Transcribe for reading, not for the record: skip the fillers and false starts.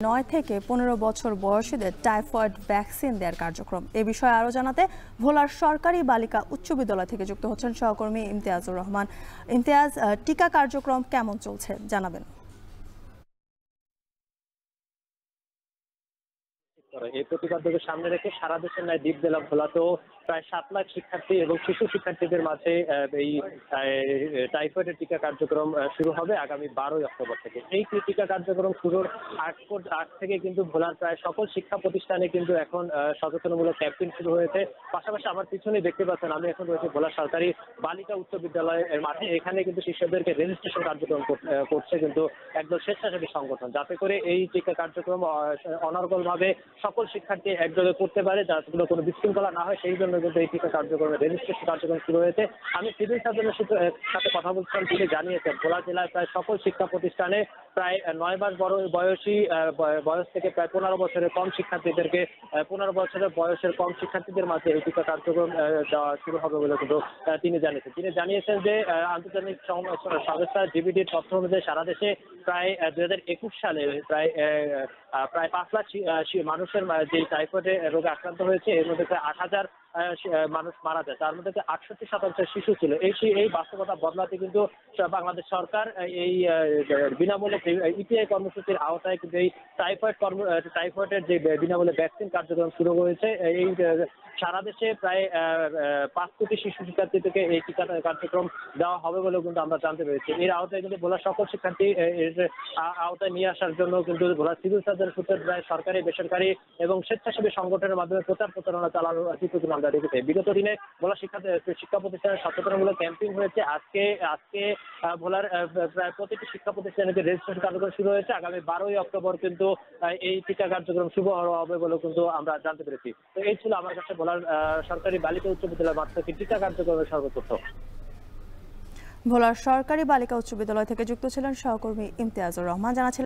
9 থেকে 15 বছর বয়সীদের টাইফয়েড ভ্যাকসিন দেওয়ার কার্যক্রম। এ বিষয়ে আরও জানাতে ভোলার সরকারি বালিকা উচ্চ বিদ্যালয় থেকে যুক্ত হচ্ছেন সহকর্মী ইমতিয়াজুর রহমান। ইমতিয়াজ, টিকা কার্যক্রম কেমন চলছে জানাবেন। এই প্রতিপাদ্যকে সামনে রেখে সারা দেশের ন্যায় দ্বীপ জেলা ভোলাতেও প্রায় 7 লাখ শিক্ষার্থী এবং শিশু শিক্ষার্থীদের মাঝে এই টাইফয়েডের টিকা কার্যক্রম শুরু হবে আগামী 12 অক্টোবর থেকে। এই টিকা কার্যক্রম শুরুর আগ থেকে কিন্তু ভোলার প্রায় সকল শিক্ষা প্রতিষ্ঠানে কিন্তু এখন সচেতনমূলক ক্যাম্পেইন শুরু হয়েছে। পাশাপাশি আমার পিছনে দেখতে পাচ্ছেন আমি এখন রয়েছে ভোলা সরকারি বালিকা উচ্চ বিদ্যালয়ের মাঠে। এখানে কিন্তু শিক্ষকদেরকে রেজিস্ট্রেশন কার্যক্রম করছে কিন্তু একদল স্বেচ্ছাসেবী সংগঠন, যাতে করে এই টিকা কার্যক্রম অনর্গলভাবে সকল শিক্ষার্থী একযোগে করতে পারে, যাতে কোনো বিশৃঙ্খলা না হয়। সেই জন্য কিন্তু এই টিকা কার্যক্রমের রেজিস্ট্রেশন কার্যক্রম শুরু হয়েছে। আমি সিভিল সার্জনের সাথে কথা বলছিলাম, তিনি জানিয়েছেন ভোলা জেলায় প্রায় সকল শিক্ষা প্রতিষ্ঠানে প্রায় 9 মাস বয়সী বয়স থেকে প্রায় 15 বছরের কম শিক্ষার্থীদেরকে 15 বছরের বয়সের কম শিক্ষার্থীদের মাঝে এই টিকা কার্যক্রম দেওয়া শুরু হবে বলে কিন্তু তিনি জানিয়েছেন যে আন্তর্জাতিক সংস্থা জিবিডির তথ্য অনুযায়ী সারা দেশে প্রায় 2021 সালে প্রায় 5 লাখ মানুষের যে টাইফয়েড রোগে আক্রান্ত হয়েছে, এর মধ্যে প্রায় 8,000 মানুষ মারা যায়, তার মধ্যে 68% শিশু ছিল। এই বাস্তবতা বদলাতে কিন্তু বাংলাদেশ সরকার এই বিনামূল্যে ইপিআই কর্মসূচির আওতায় কিন্তু এই টাইফয়েডের যে বিনামূল্যে ভ্যাকসিন কার্যক্রম শুরু হয়েছে। এই সারা দেশে প্রায় 5 কোটি শিশু শিক্ষার্থী থেকে এই টিকা কার্যক্রম দেওয়া হবে বলেও কিন্তু আমরা জানতে পেরেছি। এর আওতায় কিন্তু ভোলা সকল শিক্ষার্থী এর আওতায় নিয়ে আসার জন্য কিন্তু ভোলা সিভিল সার্জন সূত্রে প্রায় সরকারি, বেসরকারি এবং স্বেচ্ছাসেবী সংগঠনের মাধ্যমে প্রচারণা চালানোর চিত্র কিন্তু আমরা দেখেছি। বিগত দিনে ভোলা শিক্ষা প্রতিষ্ঠানের সচেতনমূলক ক্যাম্পেইন হয়েছে। আজকে ভোলার প্রায় প্রতিটি শিক্ষা প্রতিষ্ঠানে রেজিস্ট্রেশন কার্যক্রম শুরু হয়েছে। আগামী 12 অক্টোবর কিন্তু এই টিকা কার্যক্রম শুভ হবে বলে কিন্তু আমরা জানতে পেরেছি। তো এই ছিল আমার কাছে ভোলার সরকারি বালিকা উচ্চ বিদ্যালয় মাঠ থেকে টিকা কার্যক্রমের সর্বতথ্য। ভোলার সরকারি বালিকা উচ্চ বিদ্যালয় থেকে যুক্ত ছিলেন সহকর্মী ইমতিয়াজুর রহমান। জানাচ্ছিলেন